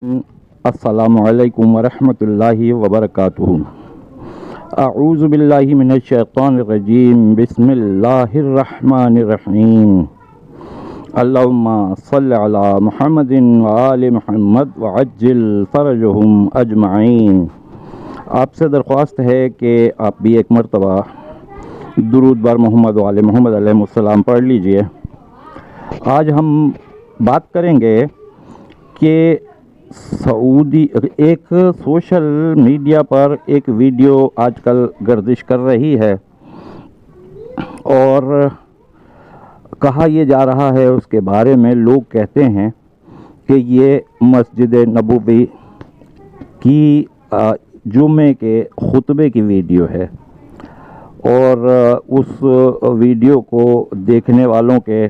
السلام علیکم ورحمۃ اللہ وبرکاتہ۔ اعوذ باللہ من الشیطان الرجیم، بسم اللہ الرحمن الرحیم۔ اللہم صل علی محمد وآل محمد وعجل فرجہم اجمعین۔ آپ سے درخواست ہے کہ آپ بھی ایک مرتبہ درود بر محمد وآل محمد علیہ السلام پڑھ لیجئے۔ آج ہم بات کریں گے کہ ایک سوشل میڈیا پر ایک ویڈیو آج کل گردش کر رہی ہے اور کہا یہ جا رہا ہے، اس کے بارے میں لوگ کہتے ہیں کہ یہ مسجد نبوی کی جمعے کے خطبے کی ویڈیو ہے، اور اس ویڈیو کو دیکھنے والوں کے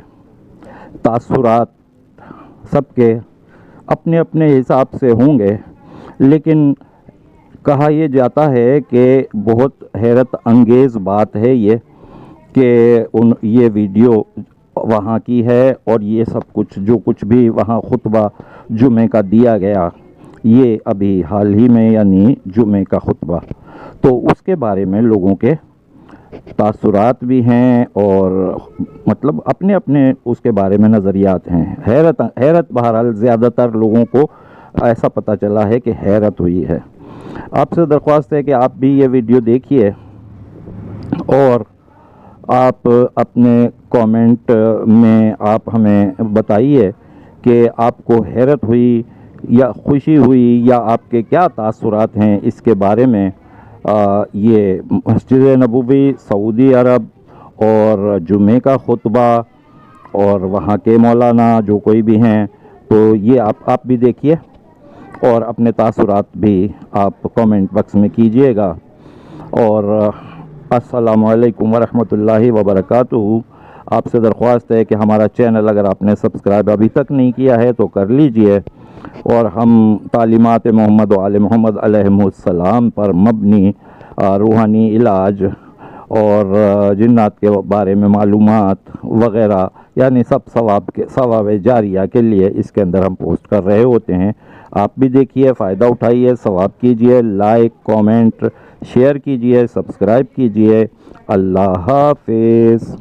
تاثرات سب کے اپنے اپنے حساب سے ہوں گے، لیکن کہا یہ جاتا ہے کہ بہت حیرت انگیز بات ہے یہ کہ یہ ویڈیو وہاں کی ہے، اور یہ سب کچھ جو کچھ بھی وہاں خطبہ جمعے کا دیا گیا، یہ ابھی حال ہی میں یعنی جمعے کا خطبہ، تو اس کے بارے میں لوگوں کے تاثرات بھی ہیں اور مطلب اپنے اپنے اس کے بارے میں نظریات ہیں۔ حیرت بہرحال زیادہ تر لوگوں کو ایسا پتہ چلا ہے کہ حیرت ہوئی ہے۔ آپ سے درخواست ہے کہ آپ بھی یہ ویڈیو دیکھیے اور آپ اپنے کامنٹ میں آپ ہمیں بتائیے کہ آپ کو حیرت ہوئی یا خوشی ہوئی یا آپ کے کیا تاثرات ہیں اس کے بارے میں۔ یہ مسجد نبوی، سعودی عرب اور جمعے کا خطبہ اور وہاں کے مولانا جو کوئی بھی ہیں، تو یہ آپ بھی دیکھیے اور اپنے تاثرات بھی آپ کامنٹ باکس میں کیجئے گا۔ اور السلام علیکم ورحمۃ اللہ وبرکاتہ۔ آپ سے درخواست ہے کہ ہمارا چینل اگر آپ نے سبسکرائب ابھی تک نہیں کیا ہے تو کر لیجئے، اور ہم تعلیمات محمد و آل محمد علیہ السلام پر مبنی روحانی علاج اور جنات کے بارے میں معلومات وغیرہ یعنی سب ثواب جاریہ کے لیے اس کے اندر ہم پوسٹ کر رہے ہوتے ہیں۔ آپ بھی دیکھیے، فائدہ اٹھائیے، ثواب کیجئے، لائک، کامنٹ، شیئر کیجئے، سبسکرائب کیجئے۔ اللہ حافظ۔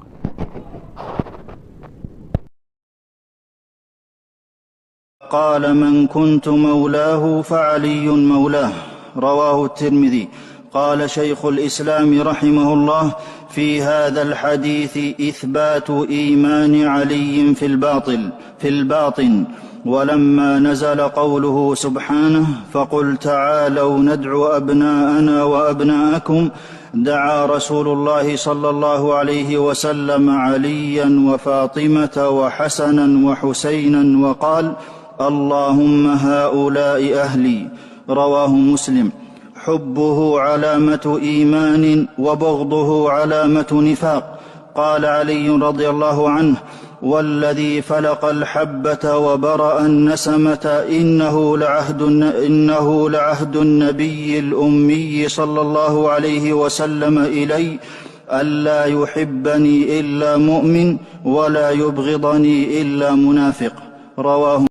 قال من كنت مولاه فعلي مولاه، رواه الترمذي۔ قال شيخ الإسلام رحمه الله في هذا الحديث إثبات إيمان علي في الباطن، ولما نزل قوله سبحانه فقل تعالوا ندعو أبناءنا وأبناءكم، دعا رسول الله صلى الله عليه وسلم عليا وفاطمة وحسنا وحسينا وقال اللهم هؤلاء أهلي، رواه مسلم۔ حبه علامة إيمان وبغضه علامة نفاق۔ قال علي رضي الله عنه والذي فلق الحبة وبرأ النسمة إنه لعهد النبي الأمي صلى الله عليه وسلم إلي ألا يحبني إلا مؤمن ولا يبغضني إلا منافق، رواه